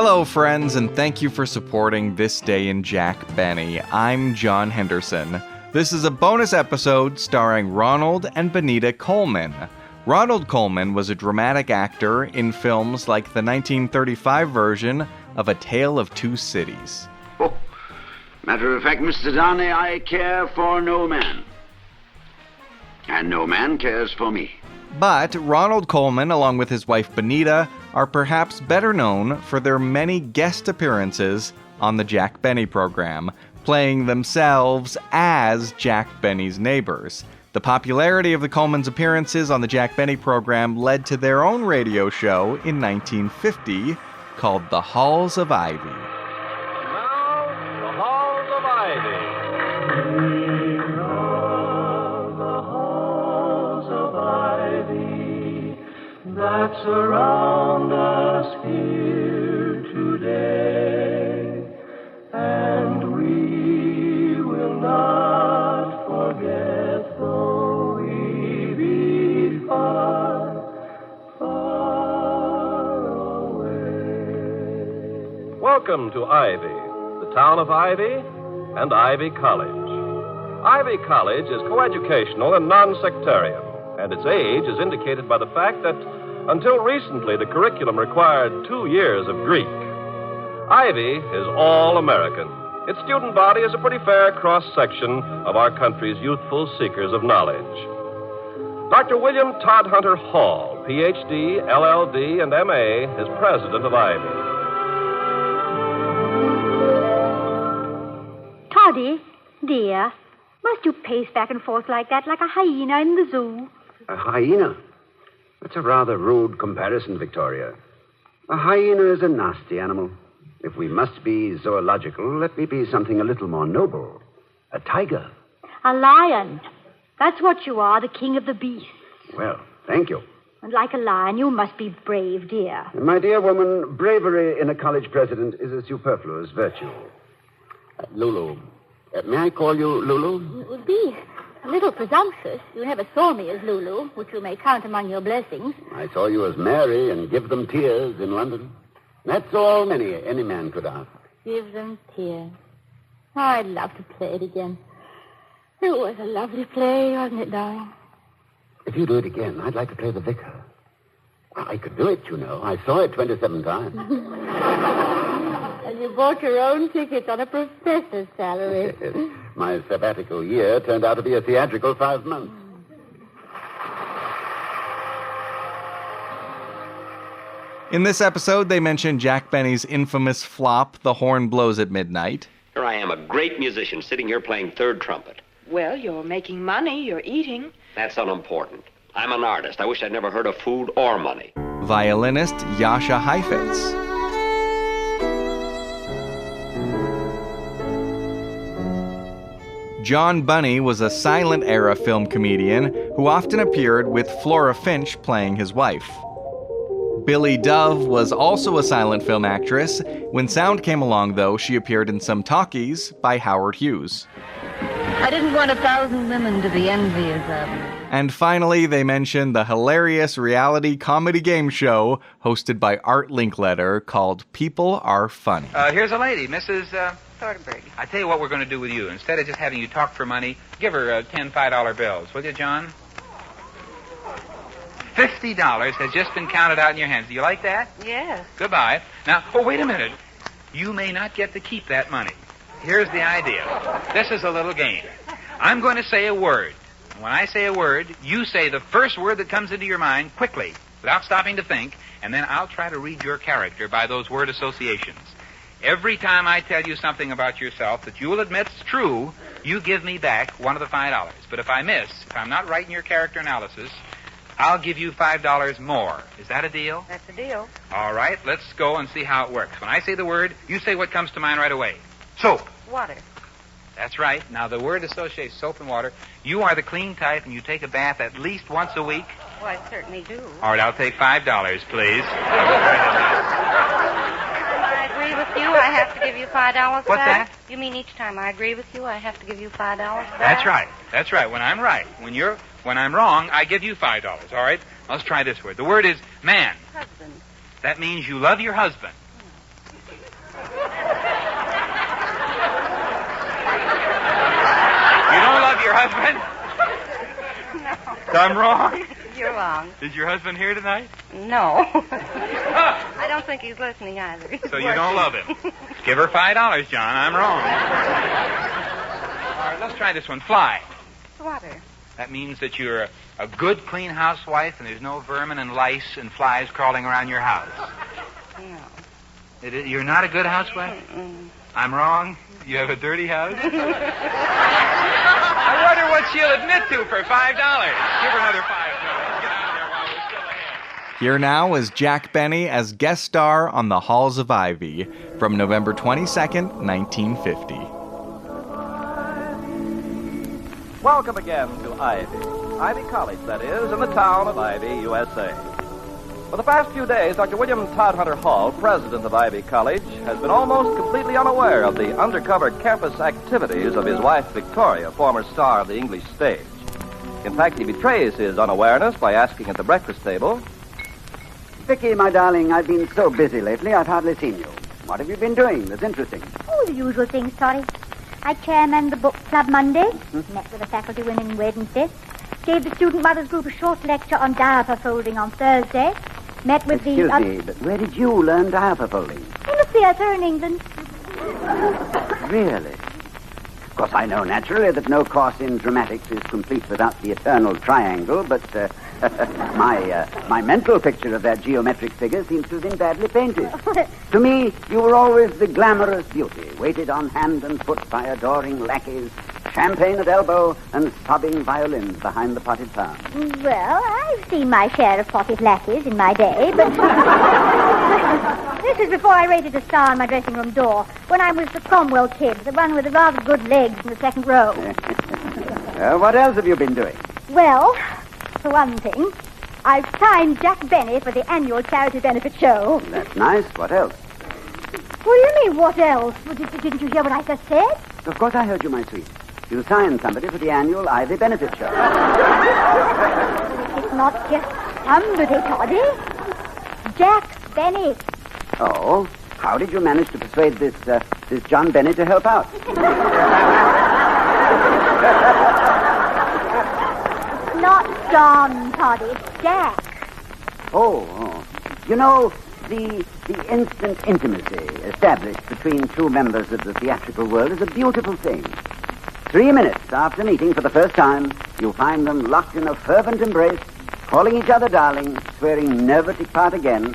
Hello, friends, and thank you for supporting This Day in Jack Benny. I'm John Henderson. This is a bonus episode starring Ronald and Benita Colman. Ronald Colman was a dramatic actor in films like the 1935 version of A Tale of Two Cities. Oh, matter of fact, Mr. Darnay, I care for no man. And no man cares for me. But Ronald Colman, along with his wife Benita, are perhaps better known for their many guest appearances on the Jack Benny program, playing themselves as Jack Benny's neighbors. The popularity of the Colmans' appearances on the Jack Benny program led to their own radio show in 1950 called The Halls of Ivy. Now, The Halls of Ivy. We know the halls of ivy that surround us here today, and we will not forget, though we be far, far away. Welcome to Ivy, the town of Ivy, and Ivy College. Ivy College is coeducational and non-sectarian, and its age is indicated by the fact that until recently the curriculum required 2 years of Greek. Ivy is all American. Its student body is a pretty fair cross-section of our country's youthful seekers of knowledge. Dr. William Todd Hunter Hall, Ph.D., LL.D., and M.A., is president of Ivy. Toddy, dear, must you pace back and forth like that, like a hyena in the zoo? A hyena? That's a rather rude comparison, Victoria. A hyena is a nasty animal. If we must be zoological, let me be something a little more noble. A tiger. A lion. That's what you are, the king of the beasts. Well, thank you. And like a lion, you must be brave, dear. My dear woman, bravery in a college president is a superfluous virtue. Lulu. May I call you Lulu? It would be a little presumptuous. You never saw me as Lulu, which you may count among your blessings. I saw you as Mary and Give Them Tears in London. That's all any man could ask. Give them tears. Oh, I'd love to play it again. It was a lovely play, wasn't it, darling? If you do it again, I'd like to play the vicar. I could do it, you know. I saw it 27 times. And you bought your own tickets on a professor's salary. My sabbatical year turned out to be a theatrical 5 months. In this episode, they mention Jack Benny's infamous flop, The Horn Blows at Midnight. Here I am, a great musician, sitting here playing third trumpet. Well, you're making money, you're eating. That's unimportant. I'm an artist. I wish I'd never heard of food or money. Violinist Yasha Heifetz. John Bunny was a silent-era film comedian who often appeared with Flora Finch playing his wife. Billie Dove was also a silent film actress. When sound came along, though, she appeared in some talkies by Howard Hughes. I didn't want 1,000 women to be envious of me. And finally, they mentioned the hilarious reality comedy game show hosted by Art Linkletter called People Are Funny. Here's a lady, Mrs. Thornburg. I tell you what we're going to do with you. Instead of just having you talk for money, give her 10 $5 bills. Will you, John? $50 has just been counted out in your hands. Do you like that? Yes. Goodbye. Now, wait a minute. You may not get to keep that money. Here's the idea. This is a little game. I'm going to say a word. When I say a word, you say the first word that comes into your mind quickly, without stopping to think, and then I'll try to read your character by those word associations. Every time I tell you something about yourself that you will admit's true, you give me back one of the $5. But if I miss, if I'm not right in your character analysis, I'll give you $5 more. Is that a deal? That's a deal. All right, let's go and see how it works. When I say the word, you say what comes to mind right away. Soap. Water. That's right. Now, the word associates soap and water. You are the clean type, and you take a bath at least once a week. Oh, I certainly do. All right, I'll take $5, please. I agree with you. I have to give you $5 back. What's that? You mean each time I agree with you, I have to give you $5 back? That's right. That's right. When I'm right. When I'm wrong, I give you $5. All right? Let's try this word. The word is man. Husband. That means you love your husband. husband? No. So I'm wrong? You're wrong. Is your husband here tonight? No. I don't think he's listening either. He's So you working. don't love him. Give her $5, John. I'm wrong. All right, let's try this one. Fly. Swatter. That means that you're a good, clean housewife and there's no vermin and lice and flies crawling around your house. No. You're not a good housewife? Mm-mm. I'm wrong? You have a dirty house? I wonder what she'll admit to for $5. Give her another $5. Let's get out of there while we're still ahead. Here now is Jack Benny as guest star on The Halls of Ivy from November 22nd, 1950. Welcome again to Ivy College, that is, in the town of Ivy, USA. For the past few days, Dr. William Todhunter Hall, president of Ivy College, has been almost completely unaware of the undercover campus activities of his wife, Victoria, former star of the English stage. In fact, he betrays his unawareness by asking at the breakfast table, Vicky, my darling, I've been so busy lately, I've hardly seen you. What have you been doing that's interesting? Oh, the usual things, Toddy. I chairman the book club Monday, met with the faculty women Wednesday, gave the student mothers group a short lecture on diaper folding on Thursday, met with Excuse me, but where did you learn diaper folding? in the theatre in England. Really? Of course, I know naturally that no course in dramatics is complete without the eternal triangle, but my mental picture of that geometric figure seems to have been badly painted. To me, you were always the glamorous beauty, waited on hand and foot by adoring lackeys, champagne at elbow, and sobbing violins behind the potted palm. Well, I've seen my share of potted lackeys in my day, but this is before I rated a star on my dressing room door, when I was the Cromwell kid, the one with the rather good legs in the second row. What else have you been doing? Well, for one thing, I've signed Jack Benny for the annual charity benefit show. That's nice. What else? What do you mean, what else? Didn't you hear what I just said? Of course I heard you, my sweet. You signed somebody for the annual Ivy benefit show. It's not just somebody, Toddy. Jack Benny. Oh, how did you manage to persuade this John Benny to help out? Not John, Toddy. It's Jack. Oh. You know, the instant intimacy established between two members of the theatrical world is a beautiful thing. 3 minutes after meeting for the first time, you find them locked in a fervent embrace, calling each other darling, swearing never to part again.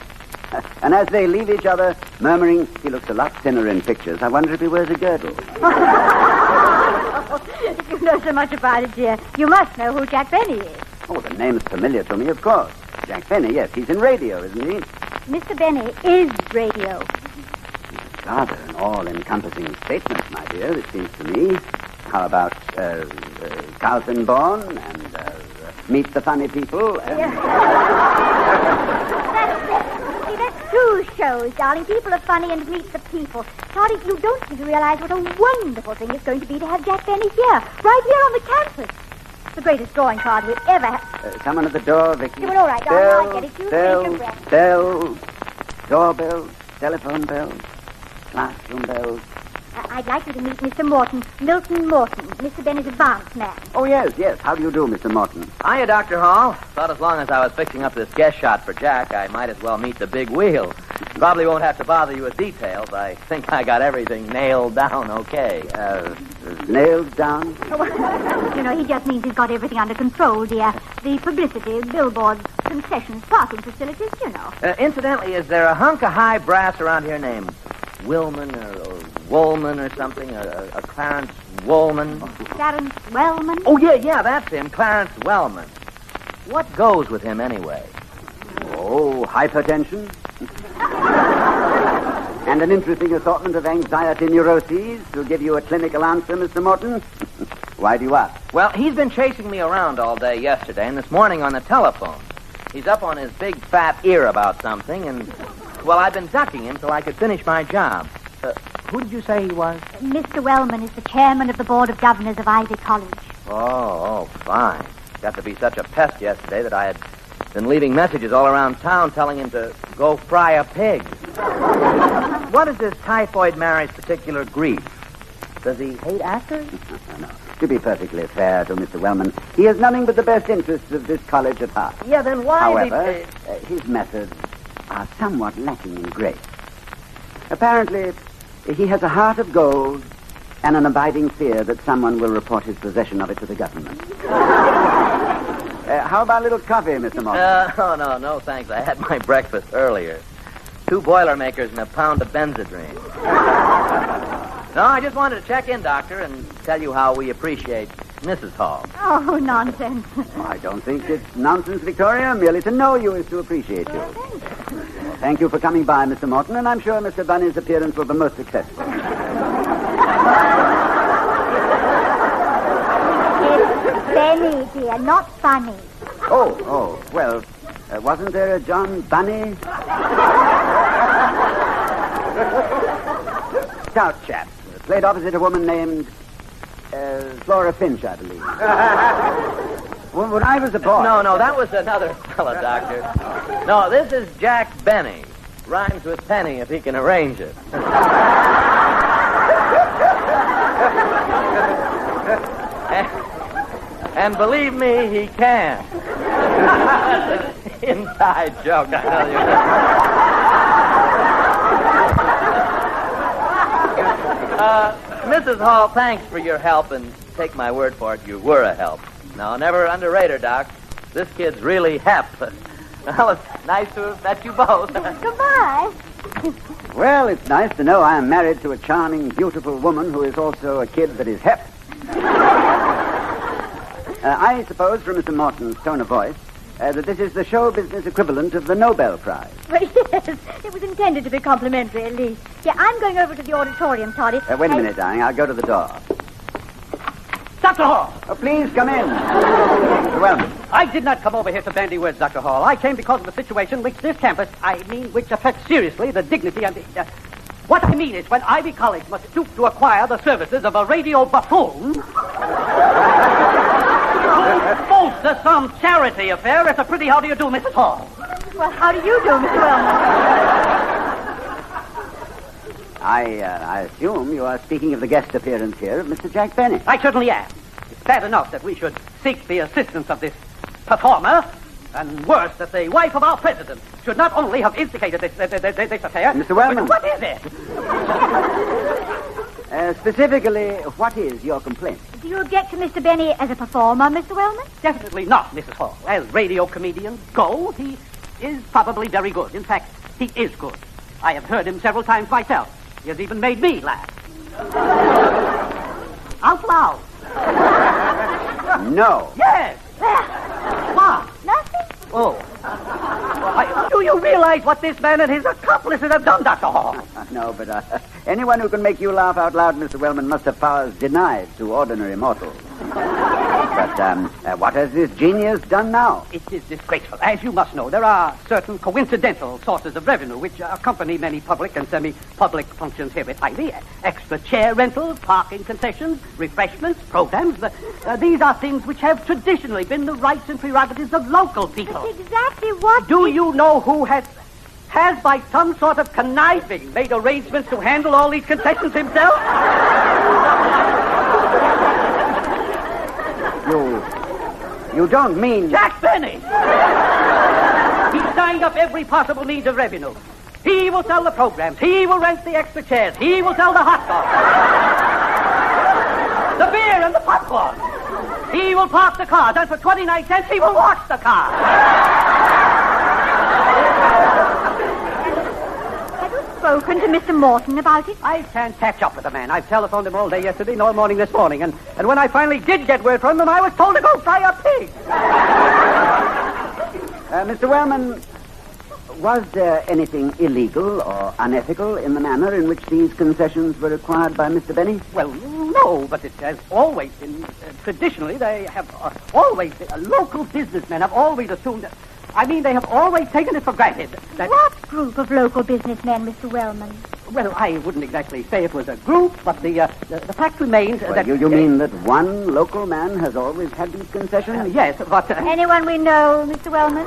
And as they leave each other, murmuring, he looks a lot thinner in pictures. I wonder if he wears a girdle. You know so much about it, dear. You must know who Jack Benny is. Oh, the name's familiar to me, of course. Jack Benny, yes, he's in radio, isn't he? Mr. Benny is radio. Rather an all-encompassing statement, my dear, it seems to me. How about Carlton Bourne and Meet the Funny People? And... That's two shows, darling. People are funny and Meet the People. Toddy, you don't seem to realize what a wonderful thing it's going to be to have Jack Benny here, right here on the campus. The greatest drawing card we'll ever have. Someone at the door, Vicky. Yeah, well, all right, darling, I get it. You take your breath. Bells, doorbells, telephone bells, classroom bells. I'd like you to meet Mr. Morton, Milton Morton, Mr. Benny's advance man. Oh, yes. How do you do, Mr. Morton? Hiya, Dr. Hall. Thought as long as I was fixing up this guest shot for Jack, I might as well meet the big wheel. Probably won't have to bother you with details. I think I got everything nailed down okay. Nailed down? You know, he just means he's got everything under control, dear. The publicity, billboards, concessions, parking facilities, you know. Incidentally, is there a hunk of high brass around here named Willman or Woolman or something? A Clarence Woolman? Clarence Wellman? Oh, yeah, that's him, Clarence Wellman. What goes with him anyway? Oh, hypertension. And an interesting assortment of anxiety neuroses to give you a clinical answer, Mr. Morton. Why do you ask? Well, he's been chasing me around all day yesterday and this morning on the telephone. He's up on his big fat ear about something, and, well, I've been ducking him till I could finish my job. Who did you say he was? Mr. Wellman is the chairman of the Board of Governors of Ivy College. Oh, fine. Got to be such a pest yesterday that I had been leaving messages all around town telling him to go fry a pig. What is this typhoid Mary's particular grief? Does he hate actors? No. To be perfectly fair to Mr. Wellman, he has nothing but the best interests of this college at heart. Yeah, then why... However, his methods are somewhat lacking in grace. Apparently, he has a heart of gold and an abiding fear that someone will report his possession of it to the government. How about a little coffee, Mr. Morton? No, thanks. I had my breakfast earlier. 2 Boilermakers and a pound of Benzedrine. No, I just wanted to check in, Doctor, and tell you how we appreciate Mrs. Hall. Oh, nonsense. I don't think it's nonsense, Victoria. Merely to know you is to appreciate you. Thank you for coming by, Mr. Morton, and I'm sure Mr. Bunny's appearance will be most successful. It's Benny, dear, not funny. Oh, well, wasn't there a John Bunny? Stout chap. Played opposite a woman named Flora Finch, I believe. When I was a boy... No, that was another fella, Doctor. No, this is Jack Benny. Rhymes with Penny if he can arrange it. And believe me, he can. Inside joke, I tell you. Mrs. Hall, thanks for your help, and take my word for it, you were a help. No, never underrate her, Doc. This kid's really hep. Well, it's nice to have met you both. Goodbye. Well, it's nice to know I am married to a charming, beautiful woman who is also a kid that is hep. I suppose, from Mr. Morton's tone of voice, that this is the show business equivalent of the Nobel Prize. Well, yes, it was intended to be complimentary, at least. Yeah, I'm going over to the auditorium, Toddy. Wait a minute, darling. I'll go to the door. Dr. Hall! Oh, please come in. Mr. Wellman. I did not come over here to bandy words, Dr. Hall. I came because of a situation which this campus, which affects seriously the dignity and the... what I mean is, when Ivy College must stoop to acquire the services of a radio buffoon... bolster some charity affair, it's a pretty how do you do, Mrs. Hall. Well, how do you do, Mr. Wellman? I assume you are speaking of the guest appearance here of Mr. Jack Benny. I certainly am. It's bad enough that we should seek the assistance of this performer, and worse, that the wife of our president should not only have instigated this affair... Mr. Wellman. What is it? Specifically, what is your complaint? Do you object to Mr. Benny as a performer, Mr. Wellman? Definitely not, Mrs. Hall. As radio comedians go, he is probably very good. In fact, he is good. I have heard him several times myself. He has even made me laugh. Out loud. No. Yes. What? Nothing. Oh. Do you realize what this man and his accomplices have done, Dr. Hall? No, but anyone who can make you laugh out loud, Mr. Wellman, must have powers denied to ordinary mortals. But what has this genius done now? It is disgraceful. As you must know, there are certain coincidental sources of revenue which accompany many public and semi-public functions here at Ivy. Extra chair rentals, parking concessions, refreshments, programs. These are things which have traditionally been the rights and prerogatives of local people. That's exactly what... Do you know who has by some sort of conniving made arrangements to handle all these concessions himself? You don't mean... Jack Benny! He signed up every possible means of revenue. He will sell the programs. He will rent the extra chairs. He will sell the hot dogs. The beer and the popcorn. He will park the cars, and for 29 cents, he will wash the cars. Spoken to Mr. Morton about it? I can't catch up with the man. I've telephoned him all day yesterday and all morning this morning, and when I finally did get word from him, I was told to go fry a pig. Mr. Wellman, was there anything illegal or unethical in the manner in which these concessions were acquired by Mr. Benny? Well, no, but it has always been, traditionally, they have always, local businessmen have always assumed that, they have always taken it for granted that... What group of local businessmen, Mr. Wellman? Well, I wouldn't exactly say it was a group, but the fact remains that... You mean that one local man has always had these concessions? Yes, but... Anyone we know, Mr. Wellman?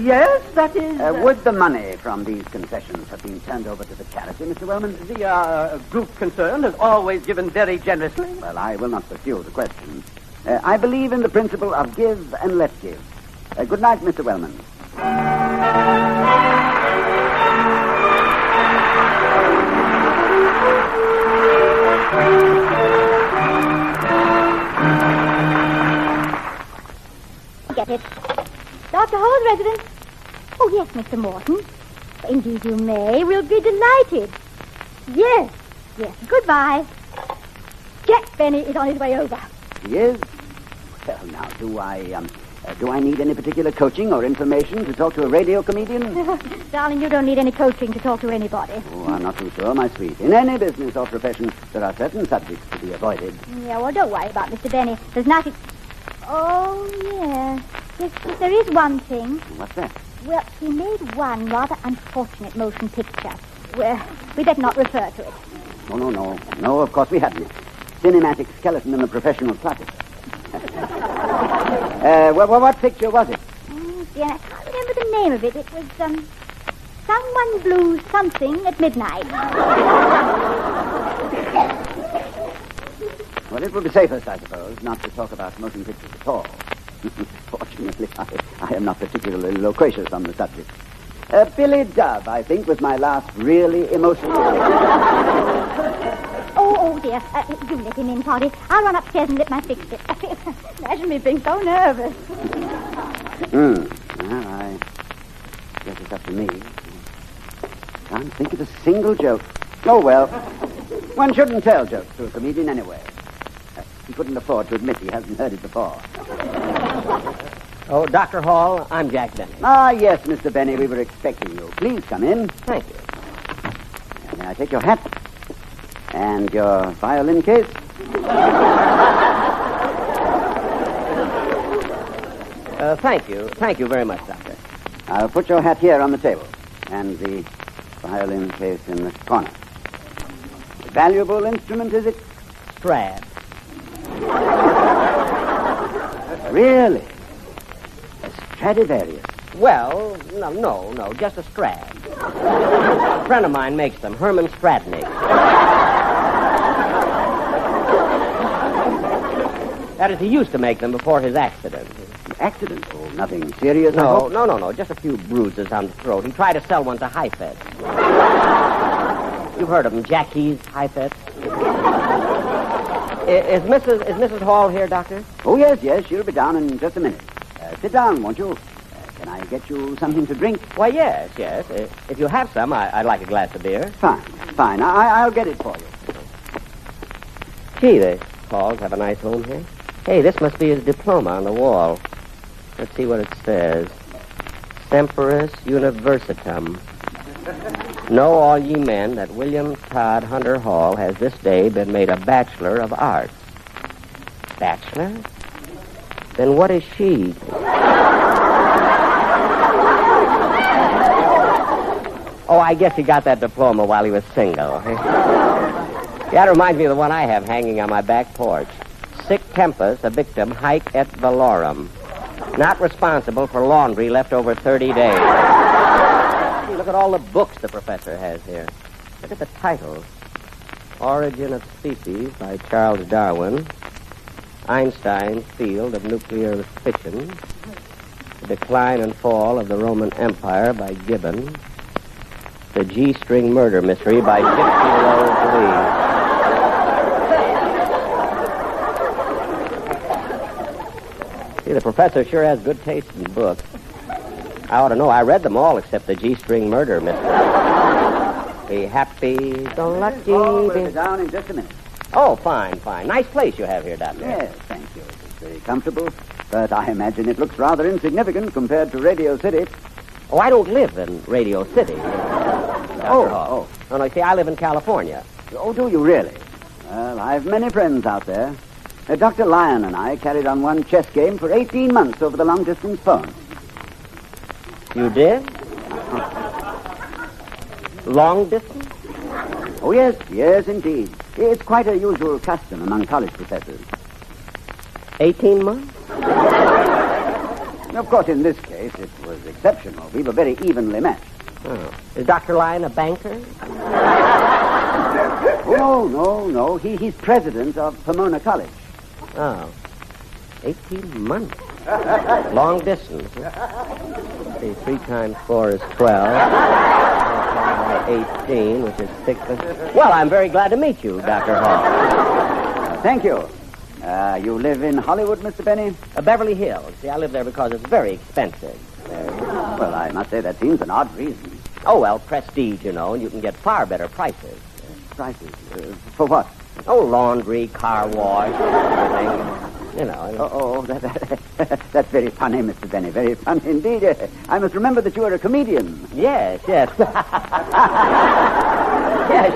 Yes, that is... Would the money from these concessions have been turned over to the charity, Mr. Wellman? The group concerned has always given very generously. Well, I will not pursue the question. I believe in the principle of give and let give. Good night, Mr. Wellman. Get it. Dr. Hall's residence. Oh, yes, Mr. Morton. Indeed you may. We'll be delighted. Yes. Goodbye. Jack Benny is on his way over. He is? Well, now, do I need any particular coaching or information to talk to a radio comedian? Darling, you don't need any coaching to talk to anybody. Oh, I'm not too sure, my sweet. In any business or profession, there are certain subjects to be avoided. Yeah, well, don't worry about Mr. Benny. There's nothing... Oh, yes. Yes, there is one thing. What's that? Well, he made one rather unfortunate motion picture. Well, we better not refer to it. Oh, no. No, of course we hadn't. Cinematic skeleton in the professional closet. What picture was it? Oh, dear, I can't remember the name of it. It was, Someone Blew Something at Midnight. Well, it would be safest, I suppose, not to talk about motion pictures at all. Fortunately, I am not particularly loquacious on the subject. Billy Dove, I think, was my last really emotional... Oh, dear. You let him in, Toddy. I'll run upstairs and let my fix it. Imagine me being so nervous. Well, I guess it's up to me. Can't think of a single joke. Oh, well. One shouldn't tell jokes to a comedian anyway. He couldn't afford to admit he hasn't heard it before. Oh, Dr. Hall, I'm Jack Benny. Ah, yes, Mr. Benny, we were expecting you. Please come in. Thank you. May I take your hat? And your violin case? Thank you. Thank you very much, Doctor. I'll put your hat here on the table. And the violin case in the corner. A valuable instrument, is it? Strad. Really? A Stradivarius? Well, no, just a Strad. A friend of mine makes them, Herman Stradnik. That is, he used to make them before his accident. Accident? Oh, nothing serious? No, just a few bruises on the throat. He tried to sell one to Heifetz. You've heard of him, Jackie's Heifetz. Is Mrs. Hall here, Doctor? Oh, yes, she'll be down in just a minute. Sit down, won't you? Can I get you something to drink? Why, yes. If you have some, I'd like a glass of beer. Fine. I'll get it for you. Gee, the Halls have a nice home here. Hey, this must be his diploma on the wall. Let's see what it says. Semperis Universitum. Know all ye men that William Todd Hunter Hall has this day been made a Bachelor of Arts. Bachelor? Then what is she? Oh, I guess he got that diploma while he was single. That reminds me of the one I have hanging on my back porch. Sic tempus, a victim, haec et valorem. Not responsible for laundry left over 30 days. See, look at all the books the professor has here. Look at the titles. Origin of Species by Charles Darwin. Einstein's Field of Nuclear Fission. The Decline and Fall of the Roman Empire by Gibbon. The G-String Murder Mystery by Gypsy Rose Lee. See, the professor sure has good taste in books. I ought to know. I read them all except the G-String Murder Mystery. Be happy, go lucky. We'll be down in just a minute. Oh, fine. Nice place you have here, Doctor. Yes, thank you. It's very comfortable, but I imagine it looks rather insignificant compared to Radio City. Oh, I don't live in Radio City. Oh. No, see, I live in California. Oh, do you really? Well, I've many friends out there. Dr. Lyon and I carried on one chess game for 18 months over the long-distance phone. You did? Long distance? Oh, yes, indeed. It's quite a usual custom among college professors. 18 months? Of course, in this case, it was exceptional. We were very evenly matched. Oh. Is Dr. Lyon a banker? Oh, no. He's president of Pomona College. Oh. 18 months. Long distance. Let's see, 3 times 4 is 12. 18, which is 6. Well, I'm very glad to meet you, Dr. Hall. Thank you. You live in Hollywood, Mr. Benny? Beverly Hills. See, I live there because it's very expensive. Well, I must say that seems an odd reason. Oh, well, prestige, you know, and you can get far better prices. Prices? For what? Oh, laundry, car wash, everything. You know. That's very funny, Mr. Benny. Very funny indeed. I must remember that you are a comedian. Yes. Yes,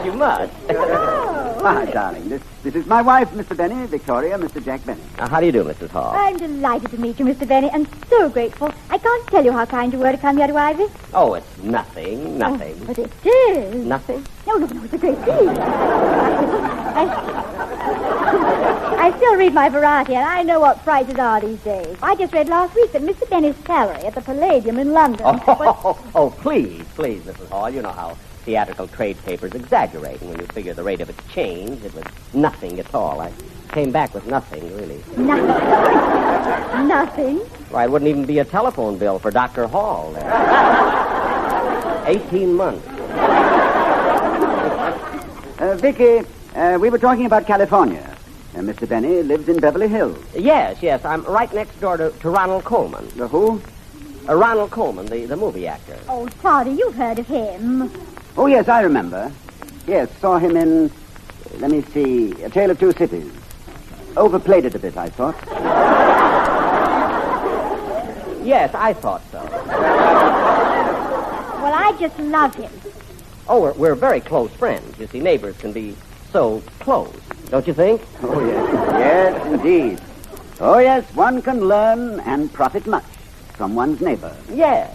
you must. My darling, this is my wife, Mr. Benny, Victoria, Mr. Jack Benny. How do you do, Mrs. Hall? I'm delighted to meet you, Mr. Benny, and so grateful. I can't tell you how kind you were to come here to Ivy. Oh, it's nothing. Oh, but it is. Nothing? No, it's a great deal. I still read my variety, and I know what prices are these days. I just read last week that Mr. Benny's salary at the Palladium in London... Please, Mrs. Hall. You know how theatrical trade papers exaggerate, and when you figure the rate of exchange, it was nothing at all. I came back with nothing, really. Nothing? Nothing? Why, it wouldn't even be a telephone bill for Dr. Hall there. 18 months. Vicky, we were talking about California. Mr. Benny lives in Beverly Hills. Yes. I'm right next door to Ronald Colman. The who? Ronald Colman, the movie actor. Oh, Toddy, you've heard of him. Oh, yes, I remember. Yes, saw him in, let me see, A Tale of Two Cities. Overplayed it a bit, I thought. Yes, I thought so. Well, I just love him. Oh, we're very close friends. You see, neighbors can be so close, don't you think? Oh, yes. Yes, indeed. Oh, yes, one can learn and profit much from one's neighbor. Yes.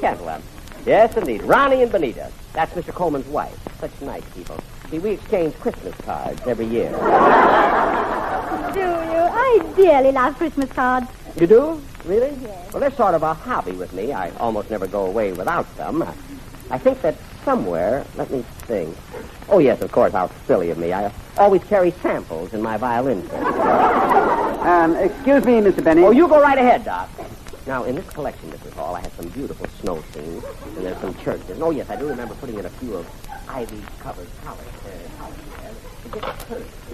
Can't one? Yes, indeed. Ronnie and Benita. That's Mr. Coleman's wife. Such nice people. See, we exchange Christmas cards every year. Do you? I dearly love Christmas cards. You do? Really? Yes. Well, they're sort of a hobby with me. I almost never go away without them. I think that somewhere, let me think. Oh, yes, of course, how silly of me. I always carry samples in my violin case. Excuse me, Mr. Benny. Oh, you go right ahead, Doc. Now, in this collection, Mrs. Hall, I have some beautiful snow scenes, and there's some churches. And, oh, yes, I do remember putting in a few of ivy-covered colors.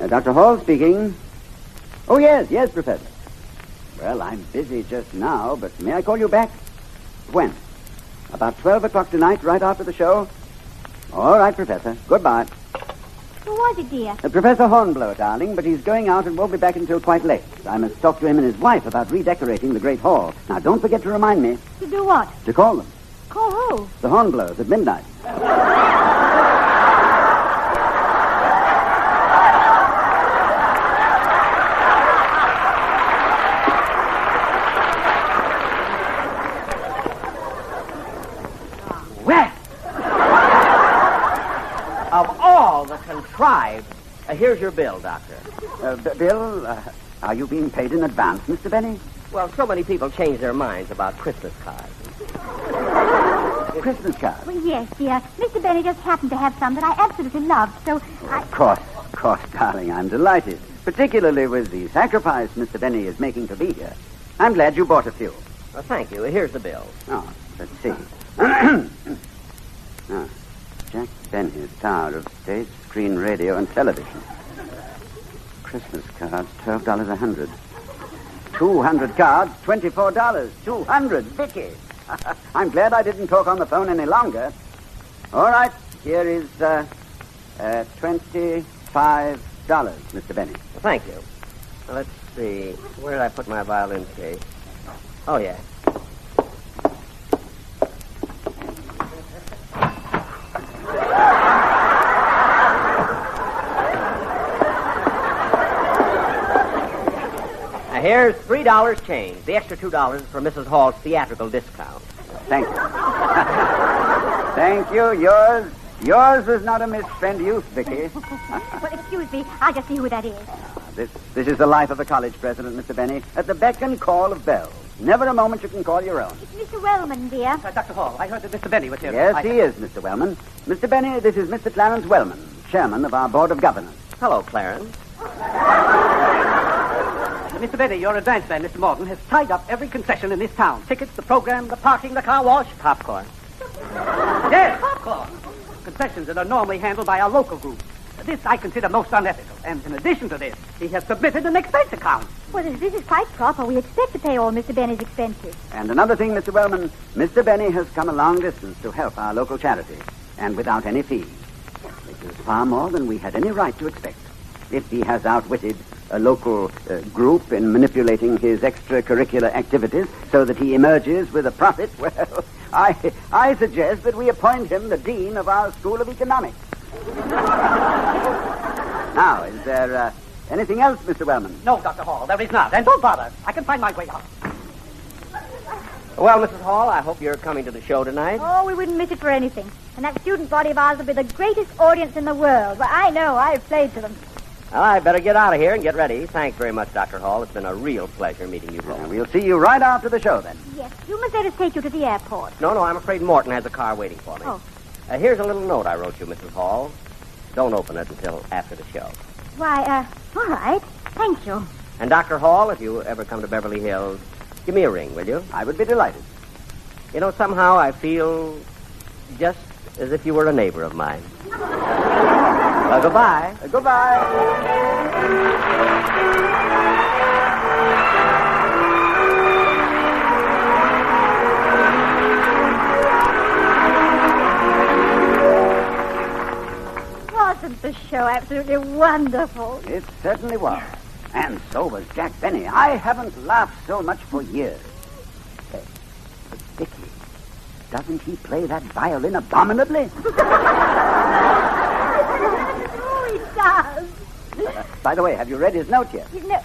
Dr. Hall speaking. Oh, yes, Professor. Well, I'm busy just now, but may I call you back? When? About 12 o'clock tonight, right after the show? All right, Professor. Goodbye. Who was it, dear? Professor Hornblower, darling, but he's going out and won't be back until quite late. I must talk to him and his wife about redecorating the Great Hall. Now, don't forget to remind me. To do what? To call them. Call who? The Hornblowers at midnight. Contrived. Here's your bill, Doctor. Bill, are you being paid in advance, Mr. Benny? Well, so many people change their minds about Christmas cards. Christmas cards? Well, yes, dear. Mr. Benny just happened to have some that I absolutely loved, so Of course, darling. I'm delighted. Particularly with the sacrifice Mr. Benny is making to be here. I'm glad you bought a few. Well, thank you. Here's the bill. Oh, let's see. Jack Benny's Tower of Stage, Screen, Radio, and Television. Christmas cards, $12 a hundred. 200 cards, $24. 200, Vicky. I'm glad I didn't talk on the phone any longer. All right, here is $25, Mr. Benny. Well, thank you. Well, let's see. Where did I put my violin case? Oh, yeah. Here's $3 change. The extra $2 for Mrs. Hall's theatrical discount. Thank you. Thank you. Yours was not a misspent youth, Vicky. Well, excuse me. I'll just see who that is. This is the life of a college president, Mr. Benny. At the beck and call of bells. Never a moment you can call your own. It's Mr. Wellman, dear. Dr. Hall, I heard that Mr. Benny was here. Yes, he is, Mr. Wellman. Mr. Benny, this is Mr. Clarence Wellman, chairman of our board of governors. Hello, Clarence. Mr. Benny, your advance man, Mr. Morgan, has tied up every concession in this town. Tickets, the program, the parking, the car wash. Popcorn. Yes, popcorn. Concessions that are normally handled by our local group. This I consider most unethical. And in addition to this, he has submitted an expense account. Well, this is quite proper. We expect to pay all Mr. Benny's expenses. And another thing, Mr. Wellman, Mr. Benny has come a long distance to help our local charity, and without any fees. This is far more than we had any right to expect. If he has outwitted a local group in manipulating his extracurricular activities so that he emerges with a profit, well, I suggest that we appoint him the dean of our School of Economics. Now, is there anything else, Mr. Wellman? No, Dr. Hall, there is not. And don't bother. I can find my way out. Well, Mrs. Hall, I hope you're coming to the show tonight. Oh, we wouldn't miss it for anything. And that student body of ours will be the greatest audience in the world. Well, I know. I've played to them. Well, I better get out of here and get ready. Thanks very much, Dr. Hall. It's been a real pleasure meeting you both. We'll see you right after the show, then. Yes, you must let us take you to the airport. No, I'm afraid Morton has a car waiting for me. Oh. Here's a little note I wrote you, Mrs. Hall. Don't open it until after the show. Why, all right. Thank you. And Dr. Hall, if you ever come to Beverly Hills, give me a ring, will you? I would be delighted. You know, somehow I feel just as if you were a neighbor of mine. Well, goodbye. Goodbye. Wasn't the show absolutely wonderful? It certainly was. And so was Jack Benny. I haven't laughed so much for years. Hey, but Vicky, doesn't he play that violin abominably? Oh, he does. By the way, have you read his note yet? His note?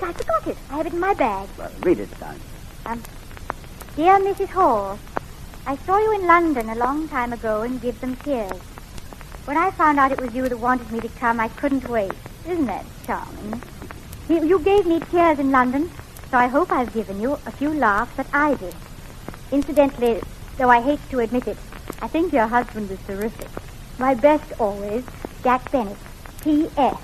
I forgot it. I have it in my bag. Well, read it, son. Dear Mrs. Hall, I saw you in London a long time ago and give them tears. When I found out it was you that wanted me to come, I couldn't wait. Isn't that charming? You gave me tears in London, so I hope I've given you a few laughs at Ivy. Incidentally, though I hate to admit it, I think your husband is terrific. My best always, Jack Benny. P.S.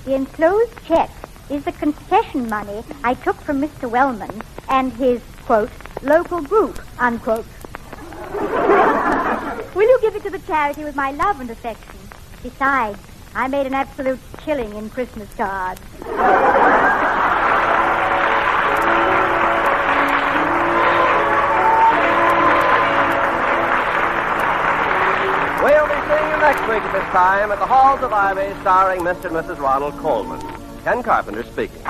The enclosed check is the concession money I took from Mr. Wellman and his, quote, local group, unquote. Will you give it to the charity with my love and affection? Besides, I made an absolute killing in Christmas cards. We'll be seeing you next week at this time at the Halls of Ivy, starring Mr. and Mrs. Ronald Colman. Ken Carpenter speaking.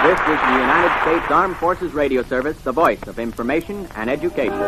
This is the United States Armed Forces Radio Service, the voice of information and education.